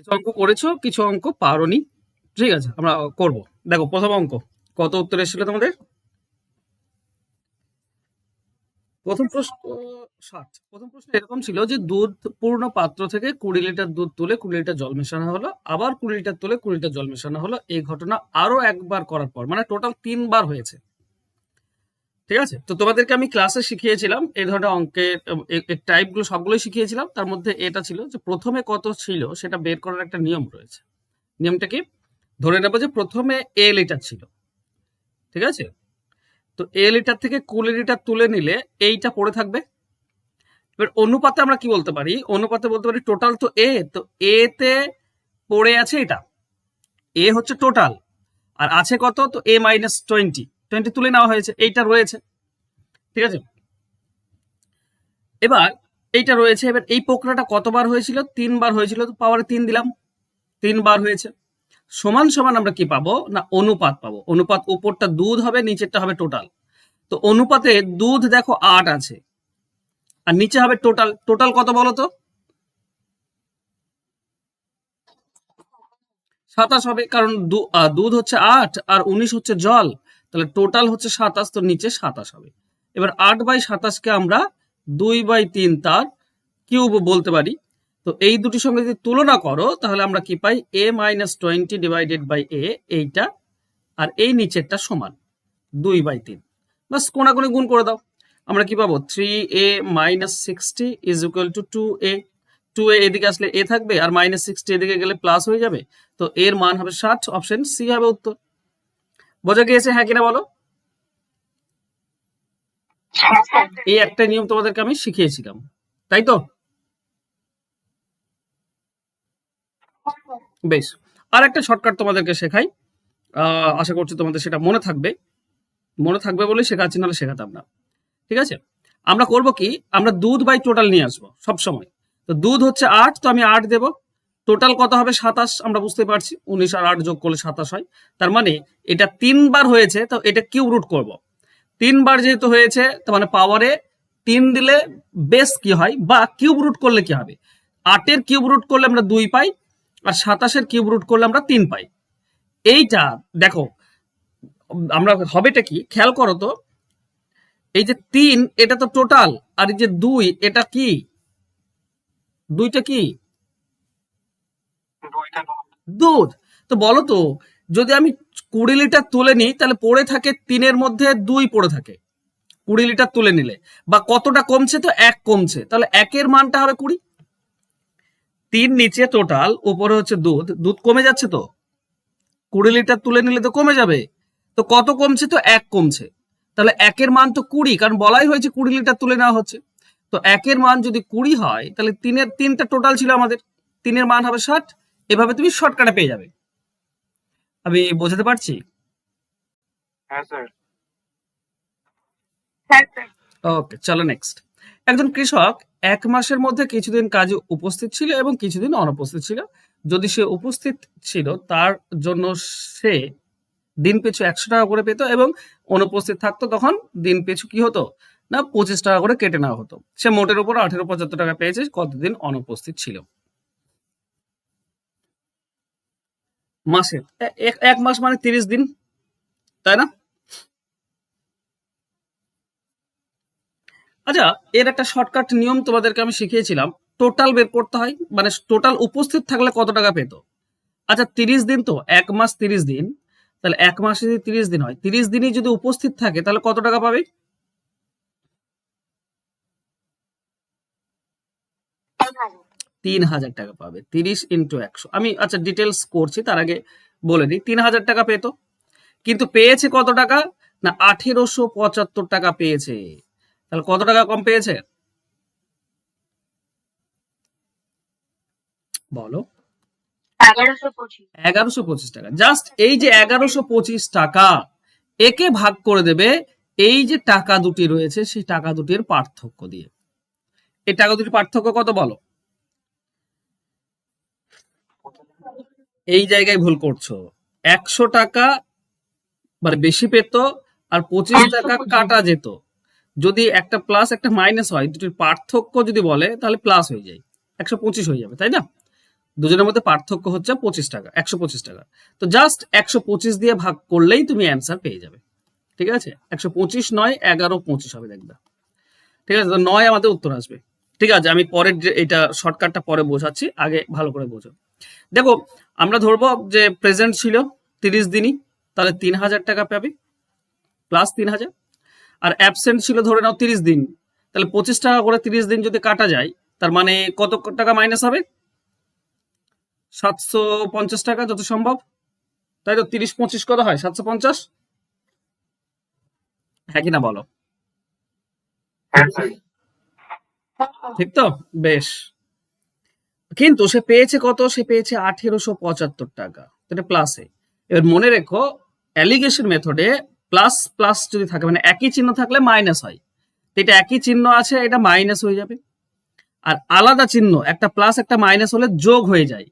কিছু অঙ্ক করেছো, কিছু অঙ্ক পারোনি। ঠিক আছে, আমরা করব। দেখো প্রথম অঙ্ক কত উত্তর এসেছিল তোমাদের? প্রথম প্রশ্ন 60। প্রথম প্রশ্ন এরকম ছিল যে দুধ পূর্ণ পাত্র থেকে 20 লিটার দুধ তুলে 20 লিটার জল মেশানো হলো, আবার 20 লিটার তুলে 20 লিটার জল মেশানো হলো। এই ঘটনা আরো একবার করার পর, মানে টোটাল 3 বার হয়েছে। ঠিক আছে, তো তোমাদেরকে আমি ক্লাসে শিখিয়েছিলাম এই ধরনের অঙ্কের টাইপগুলো সবগুলোই শিখিয়েছিলাম। তার মধ্যে এটা ছিল যে প্রথমে কত ছিল সেটা বের করার একটা নিয়ম রয়েছে। নিয়মটা কি? ধরে নেবো যে প্রথমে লিটার ছিল। ঠিক আছে, তো লিটার থেকে 20 লিটার তুলে নিলে এইটা পড়ে থাকবে। এবার অনুপাতে আমরা কি বলতে পারি? অনুপাতে বলতে পারি টোটাল তো তো তে পড়ে আছে এটা, হচ্ছে টোটাল। আর আছে কত? তো -20 তুলে নেওয়া হয়েছে, এইটা রয়েছে। ঠিক আছে, এবার এইটা রয়েছে। এবার এই প্রক্রিয়াটা কতবার হয়েছিল? 3 বার হয়েছিল, তো পাওয়ারে 3 দিলাম, 3 বার হয়েছে। সমান সমান আমরা কি পাবো না? অনুপাত পাবো। অনুপাত উপরটা দুধ হবে, নিচেরটা হবে টোটাল। তো অনুপাতে দুধ দেখো 8 আছে, আর নিচে হবে টোটাল। টোটাল কত বলো তো? 27 হবে, কারণ দুধ হচ্ছে 8 আর 19 হচ্ছে জল। তাহলে টোটাল হচ্ছে 27, তো নিচে 27 হবে। এবার 8/27 কে আমরা 2/3 তার কিউব বলতে পারি। তো এই দুটির সঙ্গে যদি তুলনা করো তাহলে আমরা কি পাই? a-20 ডিভাইডেড বাই এইটা, আর এই নিচেরটা সমান 2/3। বাস কোনাকুনি গুণ করে দাও। আমরা কি পাবো? 3a-60 is equal to 2a। 2a এদিকে আসলে a থাকবে, আর -60 এদিকে গেলে প্লাস হয়ে যাবে। তো এর মান হবে 60। অপশন সি হবে উত্তর। বোঝা গিয়েছে হ্যাঁ কিনা বলো? এই একটা নিয়ম তোমাদেরকে আমি শিখিয়েছিলাম, তাই তো? বেশ, আর একটা শর্টকাট তোমাদেরকে শেখাই। আশা করছি তোমাদের সেটা মনে থাকবে। মনে থাকবে বলে শেখাচ্ছি, নাহলে শেখাতাম না। ঠিক আছে, আমরা করব কি? আমরা দুধ বাই টোটাল নিয়ে আসবো সব সময়। তো দুধ হচ্ছে 8, তো আমি 8 দেব। টোটাল কত হবে? 27। আমরা বুঝতে পারছি 19 আর 8 যোগ করলে 27 হয়। তার মানে এটা 3 বার হয়েছে, তো এটা কিউব রুট করব। 3 বার যেহেতু হয়েছে, তার মানে পাওয়ারে 3 দিলে বেস কি হয়, বা কিউব রুট করলে কি হবে? 8-এর কিউব রুট করলে আমরা 2 পাই, আর 27-এর কিউব রুট করলে আমরা 3 পাই। এইটা দেখো আমরা হবেটা কি, খেয়াল করো তো। এই যে 3 এটা তো টোটাল, আর এই যে 2 এটা কি? 2টা কি? দুধ। তো বলো তো, যদি আমি 20 লিটার তুলে নিই তাহলে পড়ে থাকে 3-এর মধ্যে 2 পড়ে থাকে 20 লিটার তুলে নিলে। বা কতটা কমছে? তো 1 কমছে, তাহলে 1-এর মানটা হবে 20। 3 নিচে টোটাল, উপরে হচ্ছে দুধ। দুধ কমে যাচ্ছে তো, 20 লিটার তুলে নিলে তো কমে যাবে। তো কত কমছে? তো 1 কমছে। তাহলে 1-এর মান তো 20, কারণ বলাই হয়েছে 20 লিটার তুলে নেওয়া হচ্ছে। তো 1-এর মান যদি 20 হয়, তাহলে 3টা টোটাল ছিল আমাদের, 3-এর মান হবে 60। এভাবে তুমি শর্টকাটে পেয়ে যাবে। আমি বোঝাতে পারছি? ওকে, চলো নেক্সট। একজন কৃষক 1 মাসের মধ্যে কিছুদিন কাজে উপস্থিত ছিল এবং কিছুদিন অনুপস্থিত ছিল। যদি সে উপস্থিত ছিল তার জন্য সে দিন পিছু 100 টাকা করে পেত, এবং অনুপস্থিত থাকতো তখন দিন পিছু কি হতো না 25 টাকা করে কেটে নেওয়া হতো। সে মোটের উপর 1875 টাকা পেয়েছে, কতদিন অনুপস্থিত ছিল? মাসে 1 মাস মানে 30 দিন, তাই না? আচ্ছা, এর একটা শর্টকাট নিয়ম তোমাদেরকে আমি শিখিয়েছিলাম। টোটাল বের করতে হয়, মানে টোটাল উপস্থিত থাকলে কত টাকা পেত। আচ্ছা, 30 দিন তো, 1 মাস 30 দিন। তাহলে 1 মাসে যদি 30 দিন হয়, 30 দিনই যদি উপস্থিত থাকে তাহলে কত টাকা পাবে? 3000 টাকা পাবে। 30 × 100। আমি আচ্ছা ডিটেলস করছি, তার আগে বলে দিই। 3000 টাকা পেতো, কিন্তু পেয়েছে কত টাকা না? 1875 টাকা পেয়েছে। তাহলে কত টাকা কম পেয়েছে বলো? 1125 টাকা। জাস্ট এই যে 1125 টাকা, একে ভাগ করে দেবে এই যে টাকা দুটি রয়েছে সেই টাকা দুটির পার্থক্য দিয়ে। এই টাকা দুটির পার্থক্য কত বলো? এই জায়গায় ভুল করছো। 100 টাকা মানে বেশি পেত, আর 25 টাকা কাটা যেত। যদি একটা প্লাস একটা মাইনাস হয়, দুটির পার্থক্য যদি বলে তাহলে প্লাস হয়ে যায়, 125 হয়ে যাবে, তাই না? দুজনের মধ্যে পার্থক্য হচ্ছে 25 টাকা, 125 টাকা। তো জাস্ট 125 দিয়ে ভাগ করলেই তুমি অ্যান্সার পেয়ে যাবে। ঠিক আছে, 125 নয় 11 25 হবে, দেখবে। ঠিক আছে, তো 9 আমাদের উত্তর আসবে। ঠিক আছে, আমি পরের যে এটা শর্টকাটটা পরে বোঝাচ্ছি, আগে ভালো করে বোঝো। দেখো, আমরা ধরবো যে প্রেজেন্ট ছিল 30 দিনই, তাহলে 3000 টাকা পাবে প্লাস 3000। আর অ্যাবসেন্ট ছিল ধরে নাও 30 দিন, তাহলে 25 টাকা করে 30 দিন যদি কাটা যায়, তার মানে কত টাকা মাইনাস হবে? 750 টাকা যত সম্ভব, তাই তো? 30 25 কত হয়? 750, হ্যাঁ কিনা বলো? ঠিক তো? বেশ। কিন্তু সে পেয়েছে কত? সে পেয়েছে 1875 টাকা, এটা প্লাসে। এবার মনে রেখো, অ্যালিগেশন মেথডে প্লাস প্লাস যদি থাকে, মানে একই চিহ্ন থাকলে মাইনাস হয়, তো এটা একই চিহ্ন আছে, এটা মাইনাস হয়ে যাবে। আর আলাদা চিহ্ন, একটা প্লাস একটা মাইনাস হলে যোগ হয়ে যায়,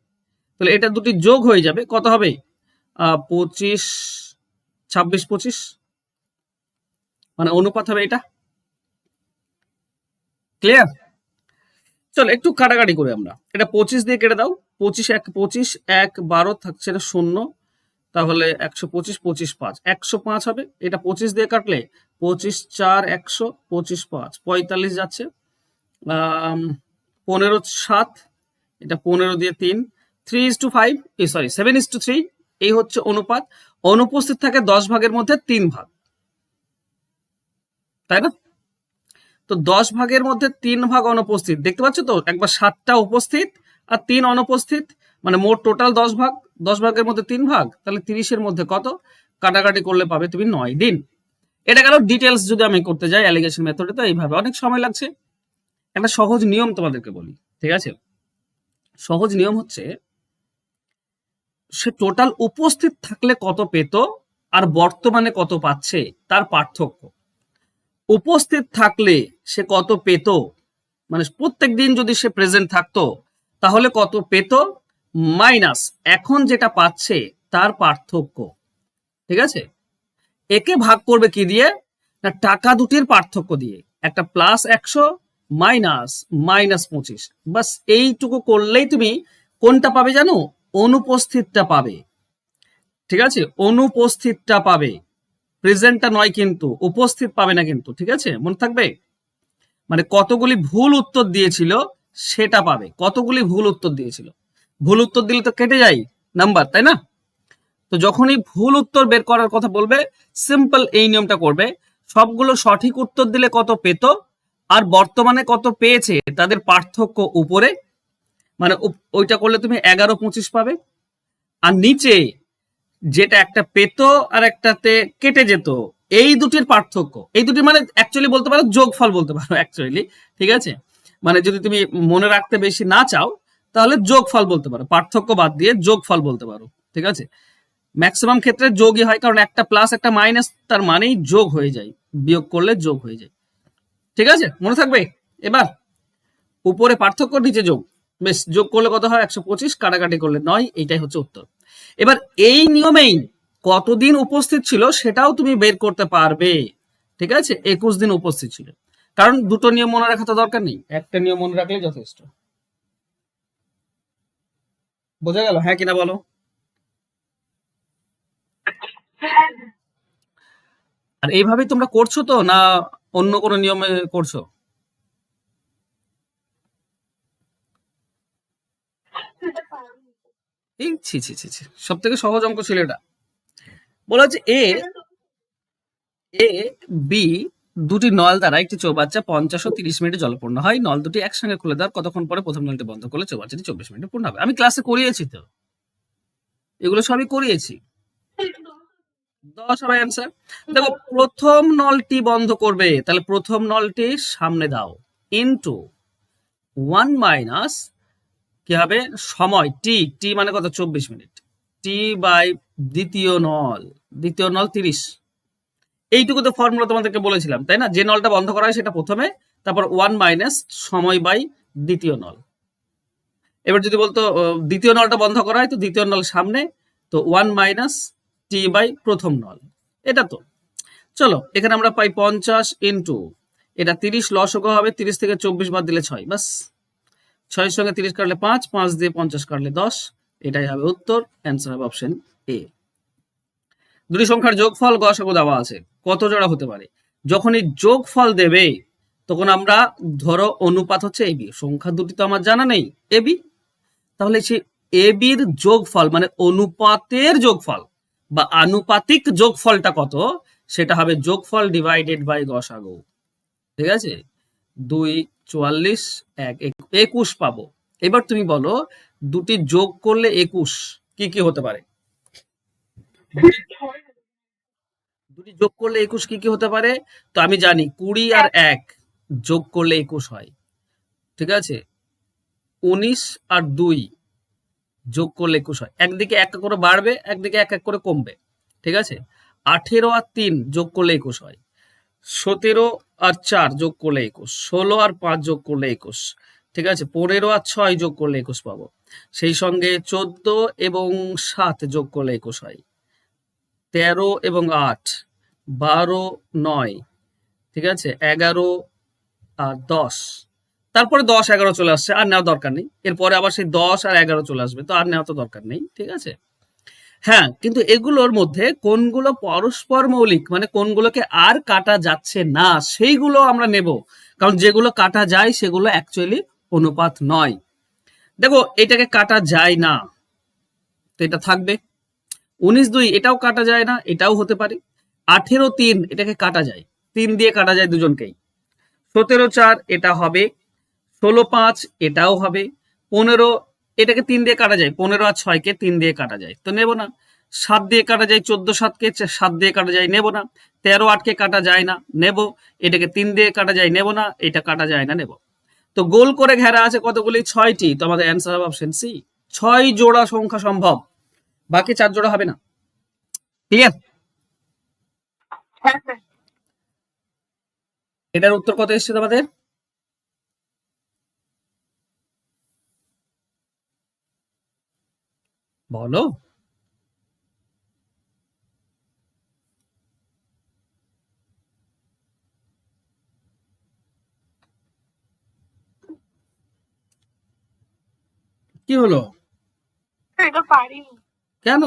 তাহলে এটা দুটি যোগ হয়ে যাবে, কত হবে? 25 26 25, মানে অনুপাত হবে এটা। ক্লিয়ার? চলো একটু কাটাকাটি করে আমরা এটা 25 দিয়ে কেটে দাও। 25 1 12 থাকছে এটা 0, তাহলে 125 25 5 105 হবে। এটা 25 দিয়ে কাটলে 25 4 100 25 5 45 যাচ্ছে। 15 7, এটা 15 দিয়ে 3 3:5, সরি 7:3, এই হচ্ছে অনুপাত। অনুপস্থিত থাকে 10 ভাগের মধ্যে 3 ভাগ, তাই না? তো 10 ভাগের মধ্যে 3 ভাগ অনুপস্থিত, দেখতে পাচ্ছ তো? একবার 7টা উপস্থিত আর 3 অনুপস্থিত, মানে মোট টোটাল 10 ভাগ। 10 ভাগের মধ্যে 3 ভাগ, তাহলে 30-এর মধ্যে কত? কাটাকাটি করলে পাবে তুমি 9 দিন। এটা গেল ডিটেলস। যদি আমি করতে যাই অ্যালিগেশন মেথডে, তো এইভাবে অনেক সময় লাগছে। একটা সহজ নিয়ম তোমাদেরকে বলি, ঠিক আছে? সহজ নিয়ম হচ্ছে, সে টোটাল উপস্থিত থাকলে কত পেত আর বর্তমানে কত পাচ্ছে তার পার্থক্য। উপস্থিত থাকলে সে কত পেত, মানে প্রত্যেক দিন যদি সে প্রেজেন্ট থাকতো তাহলে কত পেত, মাইনাস এখন যেটা পাচ্ছে তার পার্থক্য। ঠিক আছে, একে ভাগ করবে কি দিয়ে? না, টাকা দুটির পার্থক্য দিয়ে। একটা প্লাস 100 মাইনাস -25, বাস এইটুকু করলেই তুমি কোনটা পাবে জানো? অনুপস্থিতটা পাবে। ঠিক আছে, অনুপস্থিতটা পাবে, প্রেজেন্টটা নয় কিন্তু, উপস্থিত পাবে না কিন্তু। ঠিক আছে, মনে থাকবে। মানে কতগুলি ভুল উত্তর দিয়েছিল সেটা পাবে। কতগুলি ভুল উত্তর দিয়েছিল, ভুল উত্তর দিলে তো কেটে যায় নাম্বার, তাই না? তো যখনই ভুল উত্তর বের করার কথা বলবে, সিম্পল এই নিয়মটা করবে, সবগুলো সঠিক উত্তর দিলে কত পেত আর বর্তমানে কত পেয়েছে তাদের পার্থক্য উপরে, মানে ওইটা করলে তুমি 11 25 পাবে। আর নিচে যেটা একটা পেত আর একটাতে কেটে যেত, এই দুটির পার্থক্য, এই দুটি মানে অ্যাকচুয়ালি বলতে পারো যোগফল বলতে পারো অ্যাকচুয়ালি। ঠিক আছে, মানে যদি তুমি মনে রাখতে বেশি না চাও তাহলে যোগফল বলতে পারো, পার্থক্য বাদ দিয়ে যোগফল বলতে পারো। ঠিক আছে, ম্যাক্সিমাম ক্ষেত্রে যোগই হয়, কারণ একটা প্লাস একটা মাইনাস তার মানেই যোগ হয়ে যায়, বিয়োগ করলে যোগ হয়ে যায়। ঠিক আছে, মনে থাকবে। এবার উপরে পার্থক্য, নিচে যোগ, বেশ, যোগ করলে কত হয়? 125, কাটাকাটি করলে 9, এইটাই হচ্ছে উত্তর। এবার এই নিয়মেই কতদিন উপস্থিত ছিল সেটাও তুমি বের করতে পারবে। ঠিক আছে, 21 দিন উপস্থিত ছিল, কারণ দুটো নিয়ম মনে রাখা তো দরকার নেই, একটা নিয়ম মনে রাখলে যথেষ্ট। বোঝা গেল? হ্যাঁ কিনা বলো? আর এইভাবেই তোমরা করছো তো, না অন্য কোনো নিয়মে করছো? এই ছি ছি ছি ছি, সব থেকে সহজ অঙ্ক ছিল এটা। বলা হচ্ছে এ এ বি দুটি নল দ্বারা একটি চৌবাচ্চা 50 ও 30 মিনিটে জলপূর্ণ হয়। নল দুটি একসঙ্গে খুলে দেওয়ার কতক্ষণ পরে প্রথম নলটি বন্ধ করলে চৌবাচ্চাটি 24 মিনিটে পূর্ণ হবে? আমি ক্লাসে করিয়েছি তো, এগুলো সবই করিয়েছি। 10 হবে অ্যান্সার। দেখো, প্রথম নলটি বন্ধ করবে, তাহলে প্রথম নলটি সামনে দাও, ইনটু 1 মাইনাস কি হবে? সময় টি, টি মানে কত? 24 মিনিট, টি বাই দ্বিতীয় নল, দ্বিতীয় নল 30। এইটুকু তো ফর্মুলা তোমাদেরকে বলেছিলাম, তাই না? যে নলটা বন্ধ করা হয় সেটা প্রথমে, তারপর 1 মাইনাস সময় বাই দ্বিতীয় নল। এবার যদি বলতো দ্বিতীয় নলটা বন্ধ করা হয়, তো দ্বিতীয় নল সামনে, তো 1 মাইনাস টি বাই প্রথম নল। এটা তো চলো, এখানে আমরা পাই 50 ইন্টু এটা 30, লসগু হবে, 30 থেকে 24 বাদ দিলে 6, বাস 6 সঙ্গে 30 কাটলে 5, 5 দিয়ে 50 কাটলে 10, এটাই হবে উত্তর। অ্যান্সার হবে অপশন এ। দুটি সংখ্যার যোগফল গসাগু দেওয়া আছে, কত জোড়া হতে পারে? যখনই যোগফল দেবে তখন আমরা ধরো অনুপাত হচ্ছে এবি, সংখ্যা দুটি তো আমার জানা নেই, এবি, তাহলে সে এবির যোগফল মানে অনুপাতের যোগফল বা আনুপাতিক যোগফলটা কত, সেটা হবে যোগফল ডিভাইডেড বাই গসাগু। ঠিক আছে, 2 44 1 21 পাবো। এবার তুমি বলো দুটি যোগ করলে 21 কি কি হতে পারে? দুটি যোগ করলে 21 কি কি হতে পারে? তো আমি জানি 20 আর 1 যোগ করলে 21 হয়। ঠিক আছে, 19 আর 2 যোগ করলে 21 হয়। একদিকে এক এক করে বাড়বে, একদিকে এক এক করে কমবে। ঠিক আছে, 18 আর 3 যোগ করলে 21 হয়। 17 আর 4 যোগ করলে 21, 16 আর 5 যোগ করলে 21। ঠিক আছে, 15 আর 6 যোগ করলে 21 পাবো। সেই সঙ্গে 14 এবং 7 যোগ করলে 21 হয়। 13 এবং 8, 12, 9, ঠিক আছে, 11 আর 10, তারপরে 10 11 চলে আসছে, আর নেওয়া দরকার নেই। এরপরে আবার সেই 10 আর 11 চলে আসবে, তো আর নেওয়া তো দরকার নেই। ঠিক আছে, হ্যাঁ, কিন্তু এগুলোর মধ্যে কোনগুলো পরস্পর মৌলিক মানে কোনগুলোকে আর কাটা যাচ্ছে না সেইগুলো আমরা নেব, কারণ যেগুলো কাটা যায় সেগুলো অ্যাকচুয়ালি অনুপাত নয়। দেখো এটাকে কাটা যায় না, তো এটা থাকবে। 19 2 এটাও কাটা যায় না, এটাও হতে পারে। 18 3 এটাকে কাটা যায়, 3 দিয়ে কাটা যায় দুজনকেই। 17 4 এটা হবে, 16 5 এটাও হবে, 15 এটাকে 3 দিয়ে কাটা যায়, 15 আর 6 কে 3 দিয়ে কাটা যায়, তো নেব না। 7 দিয়ে কাটা যায়, 14 7 কে 7 দিয়ে কাটা যায়, নেব না। 13 8 কে কাটা যায় না, নেব। এটাকে 3 দিয়ে কাটা যায়, নেব না। এটা কাটা যায় না, নেব। তো গোল করে ঘেরা আছে কতগুলি? 6টি। তো আমাদের অ্যান্সার হবে অপশন সি, 6 জোড়া সংখ্যা সম্ভব, বাকি 4 জোড়া হবে না। ক্লিয়ার? এটার উত্তর কত এসছে তোমাদের? বলো। কি হলো? কেন?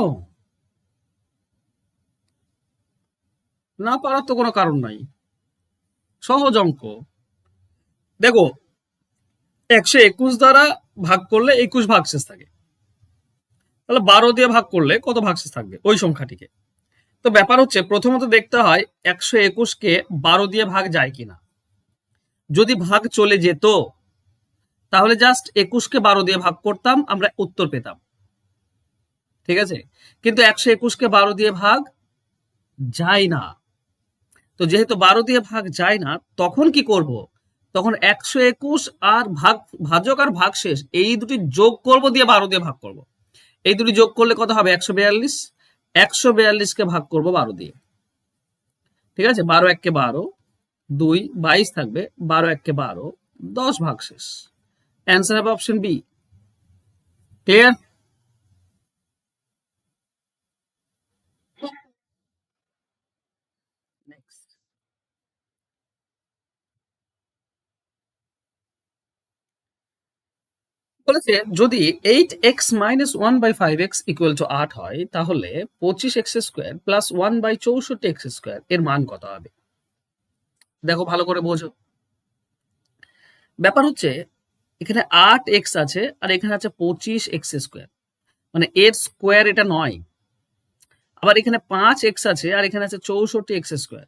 না পারার তো কোনো কারণ নাই, সহজ অঙ্ক। দেখো 121 দ্বারা ভাগ করলে 21 ভাগশেষ থাকে, তাহলে 12 দিয়ে ভাগ করলে কত ভাগশেষ থাকবে ওই সংখ্যাটিকে? তো ব্যাপার হচ্ছে প্রথমত দেখতে হয় 121 কে 12 দিয়ে ভাগ যায় কিনা। যদি ভাগ চলে যেত তাহলে জাস্ট 21 কে 12 দিয়ে ভাগ করতাম, আমরা উত্তর পেতাম। ঠিক আছে, কিন্তু 121 কে 12 দিয়ে ভাগ যায় না, তো যেহেতু 12 দিয়ে ভাগ যায় না তখন কি করব? তখন 121 আর ভাজক আর ভাগশেষ এই দুটি যোগ করব, দিয়ে 12 দিয়ে ভাগ করব। এই দুটি যোগ করলে কত হবে? 142। 142 কে ভাগ করব 12 দিয়ে। ঠিক আছে, 12 1 কে 12, 2 22 থাকবে, 12 1 কে 12, 10 ভাগশেষ। অ্যান্সার হবে অপশন বি। ক্লিয়ার? নেক্সট বলেছে যদি 8x minus 1/5x equal to 8 হয় তাহলে 25x square plus 1/64x square এর মান কত হবে? দেখো ভালো করে বোঝো, ব্যাপার হচ্ছে এখানে 8x আছে আর এখানে আছে 25x স্কোয়ার, মানে এর স্কোয়ার এটা নয়। আবার এখানে 5x আছে আর এখানে আছে 64x স্কোয়ার,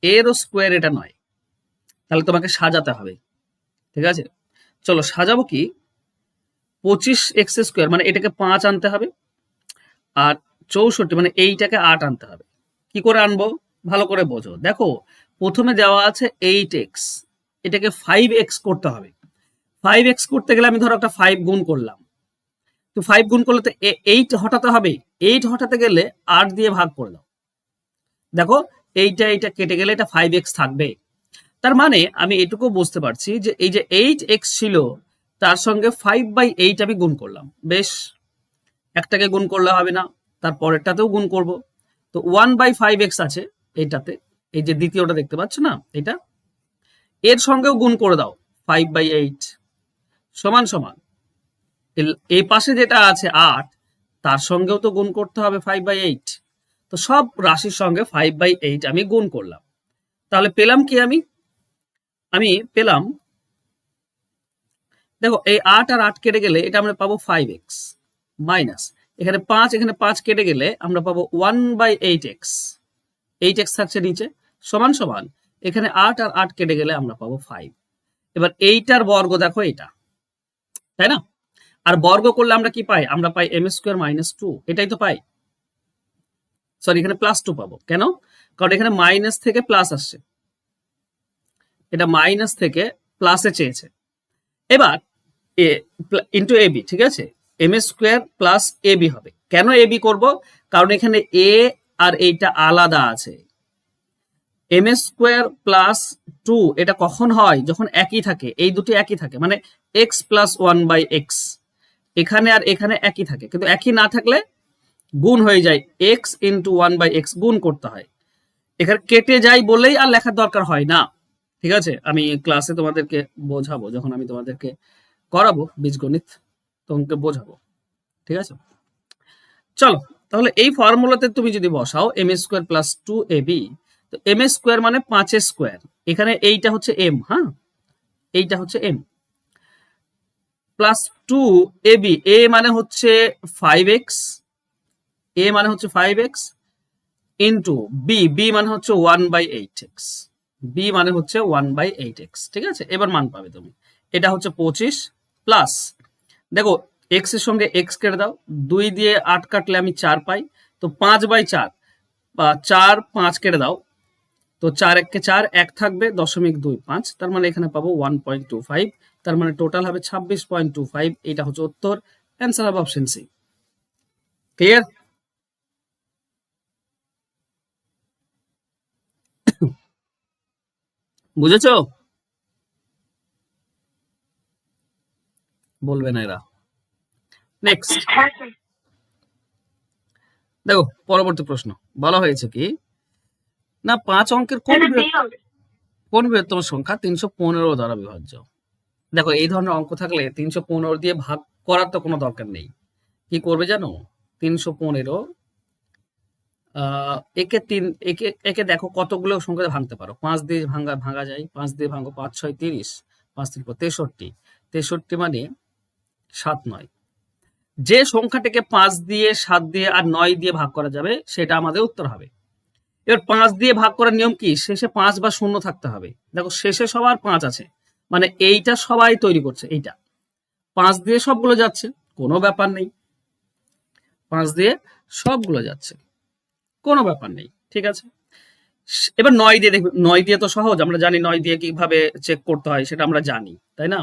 এরও স্কোয়ার এটা নয়। তাহলে তোমাকে সাজাতে হবে। ঠিক আছে, চলো সাজাবো কি? 25x স্কোয়ার মানে এটাকে 5 আনতে হবে, আর 64 মানে এইটাকে 8 আনতে হবে। কি করে আনবো ভালো করে বোঝো। দেখো প্রথমে দেওয়া আছে 8x, এটাকে 5x করতে হবে। 5x করতে গেলে আমি ধরো একটা 5 গুণ করলাম, তো 5 গুণ করলে তো 8 হটাতে হবে। 8 হটাতে গেলে 8 দিয়ে ভাগ করে দাও। দেখো এইটা কেটে গেলে এটা 5x থাকবে। তার মানে আমি এটুকু বুঝতে পারছি যে এই যে 8x ছিল তার সঙ্গে 5/8 আমি গুণ করলাম। বেশ, একটাকে গুণ করলে হবে না, তার পরেরটাতেও গুণ করব। তো 1/5x আছে এইটাতে, এই যে দ্বিতীয়টা দেখতে পাচ্ছ না, এটা এর সঙ্গেও গুণ করে দাও 5/8, সমান সমান এই পাশে যেটা আছে 8 তার সঙ্গেও তো গুণ করতে হবে 5/8। তো সব রাশির সঙ্গে 5/8 আমি গুণ করলাম। তাহলে পেলাম কি আমি আমি পেলাম, দেখো এই 8 আর 8 কেটে গেলে এটা আমরা পাবো 5x মাইনাস এখানে 5 কেটে গেলে আমরা পাবো 1/8x, 8x থাকছে নিচে, সমান সমান এখানে 8 আর 8 কেটে গেলে আমরা পাবো 5। এবার এইটার বর্গ দেখো এটা, তাই না? আর বর্গ করলে আমরা কি পাই? আমরা পাই m² - 2, এটাই তো পাই। সরি, এখানে +2 পাবো। কেন? কারণ এখানে মাইনাস থেকে প্লাস আসছে, এটা মাইনাস থেকে প্লাসে চেয়েছে। এবার ইন্টু এবি, ঠিক আছে, m² + ab হবে। কেন ab করব? কারণ এখানে a আর এইটা আলাদা আছে। m² + 2 এটা কখন হয়? যখন একই থাকে, এই দুটি একই থাকে, মানে x + 1/x, এখানে আর এখানে একই থাকে। কিন্তু একই না থাকলে গুণ হয়ে যায়, x × 1/x গুণ করতে হয়। এখানে কেটে যায় বলেই আর লেখার দরকার হয় না। ঠিক আছে, আমি ক্লাসে তোমাদেরকে বোঝাবো, যখন আমি তোমাদেরকে করাবো বীজগণিত তোমাকে বোঝাবো। ঠিক আছে, চলো তাহলে এই ফর্মুলাতে তুমি যদি বসাও m² + 2ab, তো m² মানে 5 স্কোয়ার, এখানে এইটা হচ্ছে m, হ্যাঁ এইটা হচ্ছে m, +2ab, a মানে হচ্ছে 5x, a মানে হচ্ছে 5x ইন্টু b মানে হচ্ছে 1/8x, b মানে হচ্ছে 1/8x। ঠিক আছে, এবার মান পাবে তুমি, এটা হচ্ছে 25 প্লাস, দেখো x এর সঙ্গে x কেটে দাও, 2 দিয়ে 8 কাটলে আমি 4 পাই, তো 5/4 বা 4 5 কেটে দাও, তো 4 1 কে 4, 1 থাকবে 0.25, তার মানে এখানে পাবো 1.25, তার মানে টোটাল হবে 26.25। এটা হচ্ছে উত্তর, অ্যান্সার হবে অপশন সি। ক্লিয়ার? বুঝেছো? বলবে না এরা। নেক্সট দেখো, পরবর্তী প্রশ্ন বলা হয়েছে কি না, 5 অঙ্কের কোন বৃহত্তম সংখ্যা 315 দ্বারা বিভাজ্য? দেখো এই ধরনের অঙ্ক থাকলে 315 দিয়ে ভাগ করার তো কোনো দরকার নেই। কি করবে জানো? 315 একে একে দেখো কতগুলো সংখ্যা ভাঙতে পারো। 5 দিয়ে ভাঙা যায়, 5 দিয়ে ভাঙো, 5 6 30, 5 3 63, 63 মানে 7 9। যে সংখ্যাটিকে 5 দিয়ে 7 দিয়ে আর 9 দিয়ে ভাগ করা যাবে সেটা আমাদের উত্তর হবে। এবার 5 দিয়ে ভাগ করার নিয়ম কি? শেষে 5 বা 0 থাকতে হবে। দেখো শেষে সবার 5 আছে, মানে এইটা সবাই তৈরি করছে, এইটা 5 দিয়ে সবগুলো যাচ্ছে, কোনো ব্যাপার নেই, 5 দিয়ে সবগুলো যাচ্ছে, কোনো ব্যাপার নেই। ঠিক আছে, এবার 9 দিয়ে দেখবে, 9 দিয়ে তো সহজ, আমরা জানি 9 দিয়ে কিভাবে চেক করতে হয় সেটা আমরা জানি, তাই না?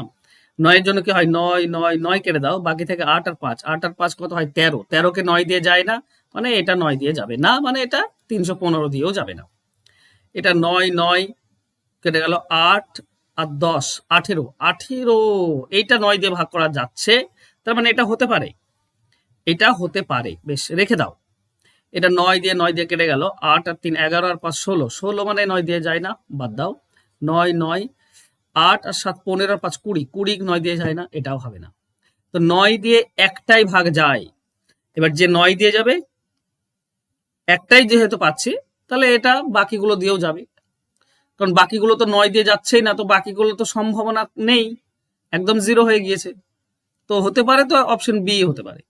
9 এর জন্য কি হয়? 9 9 9 কেটে দাও, বাকি থেকে 8 আর 5, 8 আর 5 কত হয়? 13, 13 কে 9 দিয়ে যায় না, মানে এটা 9 দিয়ে যাবে না, মানে এটা 315 দিয়েও যাবে না। এটা 9 9 কেটে গেল, 8 আর 10 18, 18 এইটা 9 দিয়ে ভাগ করা যাচ্ছে, তার মানে এটা হতে পারে, এটা হতে পারে। বেশ, রেখে দাও, এটা 9 দিয়ে কেটে গেল, 8 আর 3 11 আর 5 16, 16 মানে 9 দিয়ে যায় না, বাদ দাও। 9 9 8 আর 7 15 আর 5 20, 20 9 দিয়ে যায় না, এটাও হবে না। তো 9 দিয়ে একটাই ভাগ যায়, এবার যে 9 দিয়ে যাবে একটাই যেহেতু পাচ্ছি, তাহলে এটা বাকিগুলো দিয়েও যাবে, কারণ বাকিগুলো তো 9 দিয়ে যাচ্ছেই না, তো বাকিগুলো তো সম্ভাবনা নেই, একদম 0 হয়ে গিয়েছে। তো হতে পারে, তো অপশন বি হতে পারে।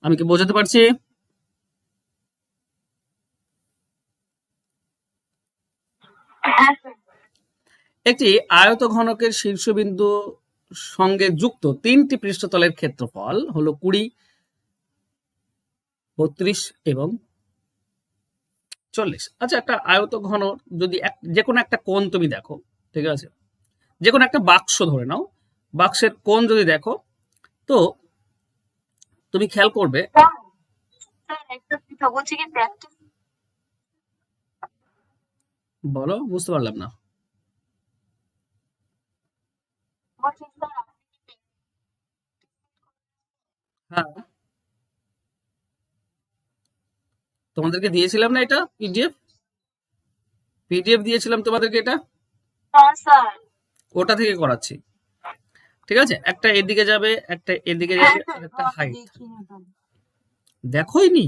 আমি কি বোঝাতে পারছি? একটি আয়তঘনকের শীর্ষবিন্দু সঙ্গে যুক্ত 3টি পৃষ্ঠতলের ক্ষেত্রফল হলো 20, 32 এবং 40। আচ্ছা, একটা আয়তঘন যদি যে কোনো একটা কোণ তুমি দেখো, ঠিক আছে, যে কোনো একটা বাক্স ধরে নাও, বাক্সের কোণ যদি দেখো, তো তুমি খেয়াল করবে, বলো, বুঝতে পারলাম না। হ্যাঁ, তোমাদেরকে দিয়েছিলাম না এটা পিডিএফ, দিয়েছিলাম তোমাদেরকে এটা, ওটা থেকে করাচ্ছি। ঠিক আছে, একটা এদিকে যাবে, একটা এদিকে যাবে, আর একটা হাইট দেখোই নি।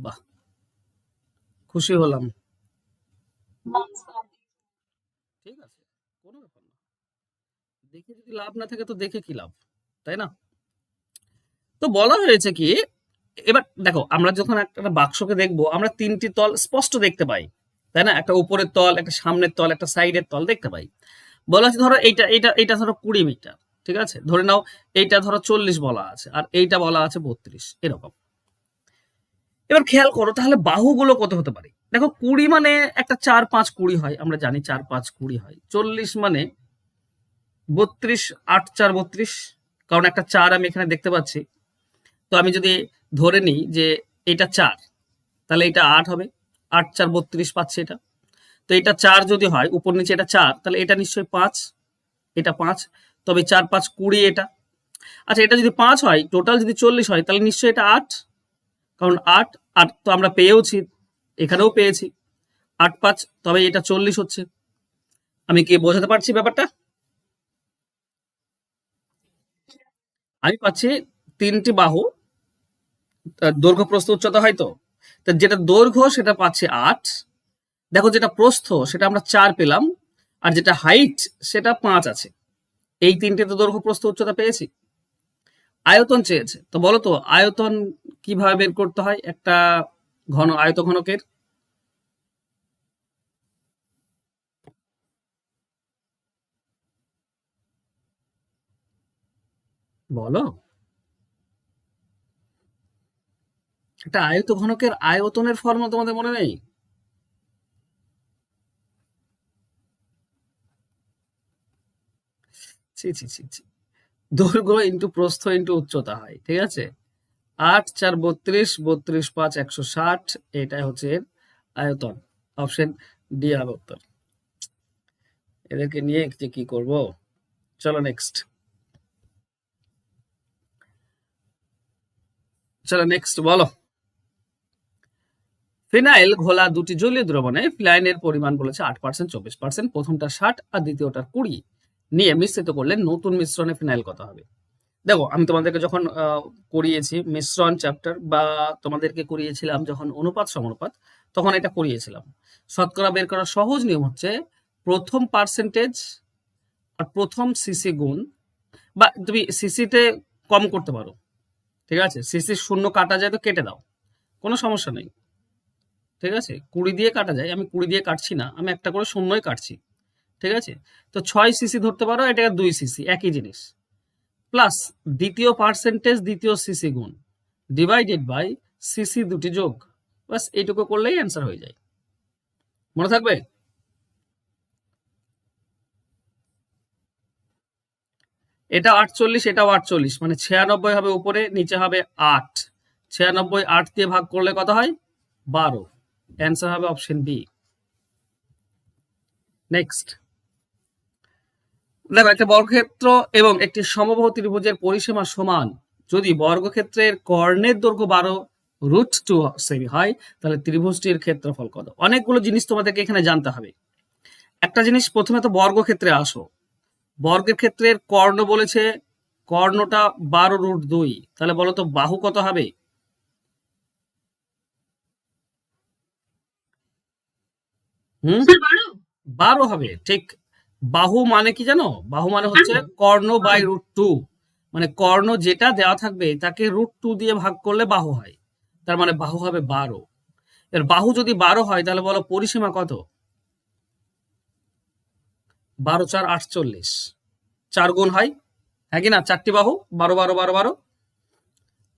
বাহ, খুশি হলাম। ঠিক আছে, কোনো ব্যাপার না। দেখে যদি লাভ না থাকে তো দেখে কি লাভ, তাই না? তো বলা হয়েছে কি, এবার দেখো আমরা যখন একটা বাক্সকে দেখবো আমরা তিনটি তল স্পষ্ট দেখতে পাই, তাই না? একটা উপরের তল, একটা সামনের তল, একটা সাইডের তল দেখতে পাই। বলা আছে ধরো এইটা এইটা এইটা ধরো 20 মিটার, ঠিক আছে, ধরে নাও এইটা ধরো 40 বলা আছে, আর এইটা বলা আছে 32, এরকম। এবার খেয়াল করো তাহলে বাহুগুলো কত হতে পারে। দেখো 20 মানে একটা 4 5 20 হয়, আমরা জানি 4 5 20 হয়। 40 মানে 32, 8 4 32, কারণ একটা 4 আমি এখানে দেখতে পাচ্ছি। তো আমি যদি ধরে নিই যে এটা 4, তাহলে এটা 8 হবে। 8 4 32 পাচ্ছে এটা। তো এটা 4 যদি হয়, উপর নিচে এটা 4, তাহলে এটা নিশ্চয়ই 5, এটা 5, তবে 4 5 20 এটা। আচ্ছা, এটা যদি 5 হয়, টোটাল যদি 40 হয়, তাহলে নিশ্চয়ই এটা 8, কারণ 8 8 তো আমরা পেয়েওছি, এখানেও পেয়েছি 8 5, তবে এটা 40 হচ্ছে। আমি কি বোঝাতে পারছি ব্যাপারটা? আমি পাচ্ছি তিনটি বাহু, দৈর্ঘ্য প্রস্থ উচ্চতা হয় তো, তা যেটা দৈর্ঘ্য সেটা পাচ্ছি 8, দেখো যেটা প্রস্থ সেটা আমরা 4 পেলাম, আর যেটা হাইট সেটা 5 আছে। এই তিনটে তো দৈর্ঘ্য প্রস্থ উচ্চতা পেয়েছি। আয়তন চেয়েছে, তো বলো তো আয়তন কিভাবে বের করতে হয় একটা আয়তঘনকের? বলো। একটা আয়তঘনকের আয়তনের ফর্মুলা তোমাদের মনে নেই? ছি ছি ছি ছি, দৈর্ঘ্য ইন্টু প্রস্থ ইন্টু উচ্চতা হয়, ঠিক আছে। 8 4 32, 32 5 160, এটাই হচ্ছে এর আয়তন। অপশন ডি হবে উত্তর। এদেরকে নিয়ে যে কি করব, চলো নেক্সট। চলো নেক্সট বলো। ফিনাইল ঘোলা দুটি জলীয় দ্রবণে ফিনাইলের পরিমাণ বলেছে 8% 24%, প্রথমটা 60 আর দ্বিতীয়টার 20 নিয়ে মিশ্রিত করলে নতুন মিশ্রণে ফিনাইল কত হবে। দেখো আমি তোমাদেরকে যখন করিয়েছি মিশ্রণ চ্যাপ্টার, বা তোমাদেরকে করিয়েছিলাম যখন অনুপাত সমানুপাত, তখন এটা করিয়েছিলাম। শতকরা বের করার সহজ নিয়ম হচ্ছে প্রথম পার্সেন্টেজ আর প্রথম সিসি গুণ, বা তুমি সিসিতে কম করতে পারো, ঠিক আছে, সিসি শূন্য কাটা যায় তো কেটে দাও, কোনো সমস্যা নেই। ঠিক আছে, 20 দিয়ে কাটা যায়, আমি 20 দিয়ে কাটছি না, আমি একটা করে শূন্যই কাটছি। ঠিক আছে, তো 6 সিসি ধরতে পারো, এটা 2 সিসি, একই জিনিস। প্লাস দ্বিতীয় পার্সেন্টেজ দ্বিতীয় সিসি গুণ ডিভাইডেড বাই সিসি দুটি যোগ, বাস এইটুকু করলেই অ্যান্সার হয়ে যায়। মনে থাকবে? এটা 48, এটাও 48, মানে 96 হবে উপরে, নিচে হবে 8। 96 8 দিয়ে ভাগ করলে কত হয়? 12। অ্যান্সার হবে অপশন বি। নেক্সট দেখো, একটা বর্গক্ষেত্র এবং একটি সমবাহু ত্রিভুজের পরিসীমা সমান যদি বর্গক্ষেত্রের কর্ণের দৈর্ঘ্য 12√2 সেমি হয়, তাহলে ত্রিভুজটির ক্ষেত্রফল কত। অনেকগুলো জিনিস তোমাদেরকে এখানে জানতে হবে। একটা জিনিস, প্রথমে তো বর্গক্ষেত্রে আসো। বর্গের ক্ষেত্রের কর্ণ বলেছে, কর্ণটা 12√2, তাহলে বলো তো বাহু কত হবে? হুম, 12 হবে, ঠিক। বাহু মানে কি জানো? বাহু মানে হচ্ছে কর্ণ বাই √2, মানে কর্ণ যেটা দেওয়া থাকবে তাকে √2 দিয়ে ভাগ করলে বাহু হয়, তার মানে বাহু হবে 12। এর বাহু যদি 12 হয় তাহলে বলো পরিসীমা কত? 12 4 48, 4 গুণ হয়, হ্যাঁ কি না, 4টি বাহু, 12 12 12 12,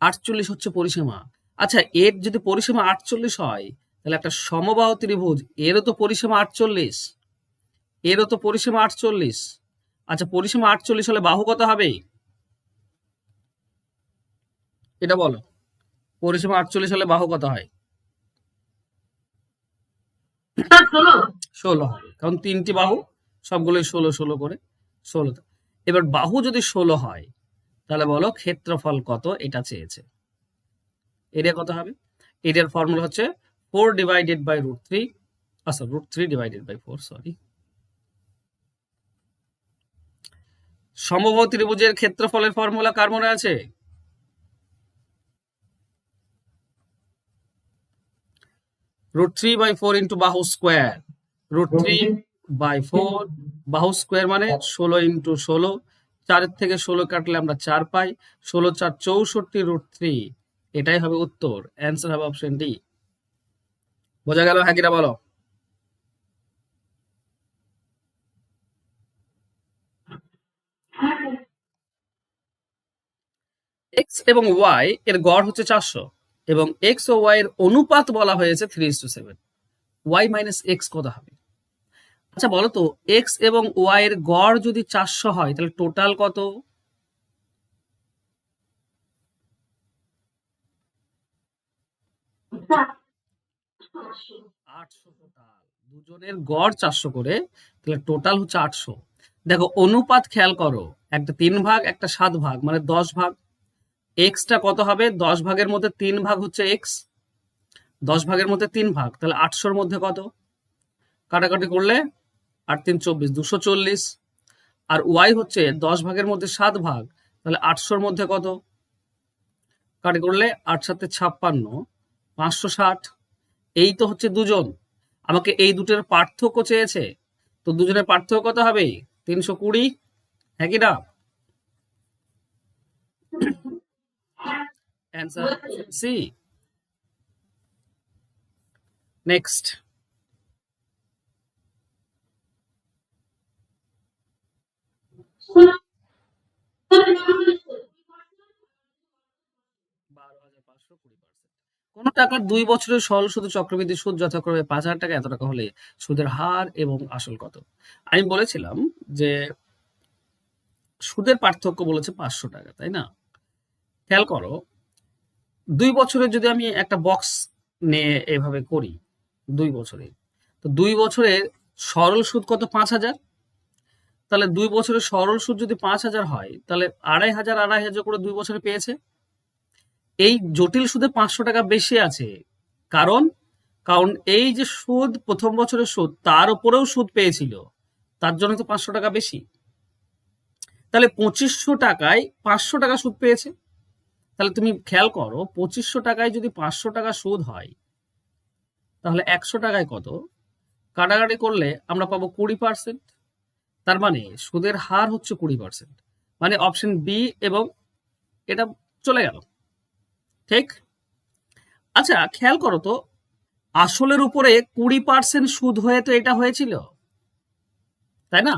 48 হচ্ছে পরিসীমা। আচ্ছা, এর যদি পরিসীমা 48 হয়, তাহলে একটা সমবাহু ত্রিভুজ, এরও তো পরিসীমা 48, এরও তো পরিসীমা 48। আচ্ছা, পরিসীমা 48 হলে বাহু কত হবে এটা বলো। পরিসীমা 48 হলে বাহু কত হয়? 16 হবে, কারণ তিনটি বাহু, সবগুলোই 16 16 করে, 16। এবার বাহু যদি 16 হয়, তাহলে বলো ক্ষেত্রফল কত, এটা চেয়েছে। এরিয়া কত হবে? এরিয়ার ফর্মুলা হচ্ছে 4/√3, আচ্ছা √3/4, সরি। সমবাহু ত্রিভুজের ক্ষেত্রফলের ফর্মুলা কার মনে আছে? √3/4 ইন্টু বাহু স্কোয়ার। √3/4 বাহু স্কোয়ার মানে 16 ইন্টু 16, 4 থেকে 16 কাটলে আমরা 4 পাই, 16 4 64 √3। এটাই হবে উত্তর। অ্যান্সার হবে অপশন ডি। বোঝা গেল? হ্যাঁ কিনা বলো? এক্স এবং ওয়াই এর গড় হচ্ছে 400 এবং এক্স ও ওয়াই এর অনুপাত বলা হয়েছে 3:7। ওয়াই মাইনাস এক্স কত হবে? আচ্ছা বলো তো, এক্স এবং ওয়াই এর গড় যদি 400 হয় তাহলে টোটাল কত? আটশো টোটাল। দুজনের গড় 400 করে, তাহলে টোটাল হচ্ছে 800। দেখো অনুপাত খেয়াল করো, একটা 3 ভাগ একটা 7 ভাগ মানে 10 ভাগ। এক্সটা কত হবে? 10 ভাগের মধ্যে 3 ভাগ হচ্ছে এক্স, 10 ভাগের মধ্যে 3 ভাগ, তাহলে 800-র মধ্যে কত? কাটাকাটি করলে 8 3 24, 240। আর ওয়াই হচ্ছে 10 ভাগের মধ্যে 7 ভাগ, তাহলে 800-র মধ্যে কত? কাটি করলে 8 7 56, 560। এই তো হচ্ছে দুজন। আমাকে এই দুটোর পার্থক্য চেয়েছে, তো দুজনের পার্থক্য কত হবে? 320। হ্যাঁ কি না? Answer C. নেক্সট। কোন টাকার 2 বছরের সরল সুদ ও চক্রবৃদ্ধি সুদ যথাক্রমে 5,000 টাকা, এত টাকা হলে সুদের হার এবং আসল কত? আমি বলেছিলাম যে সুদের পার্থক্য বলেছে 500 টাকা, তাই না? খেয়াল করো, 2 বছরের যদি আমি একটা বক্স নিয়ে এভাবে করি, 2 বছরের, তো 2 বছরের সরল সুদ কত? 5,000। তাহলে 2 বছরের সরল সুদ যদি 5,000 হয়, তাহলে 2,500 করে 2 বছরে পেয়েছে। এই জটিল সুদে 500 টাকা বেশি আছে। কারণ কারণ এই যে সুদ, প্রথম বছরের সুদ, তার উপরেও সুদ পেয়েছিল, তার জন্য তো 500 টাকা বেশি। তাহলে 2500 টাকায় 500 টাকা সুদ পেয়েছে। তাহলে তুমি খেয়াল করো, 2500 টাকায় যদি 500 টাকা সুদ হয়, তাহলে 100 টাকায় কত? কাটাকাটি করলে আমরা পাবো 20%। তার মানে সুদের হার হচ্ছে 20%। মানে অপশন বি এবং এটা চলে গেল। ঠিক? আচ্ছা খেয়াল করো তো, আসলের উপরে 20% সুদ হয়ে তো এটা হয়েছিল, তাই না?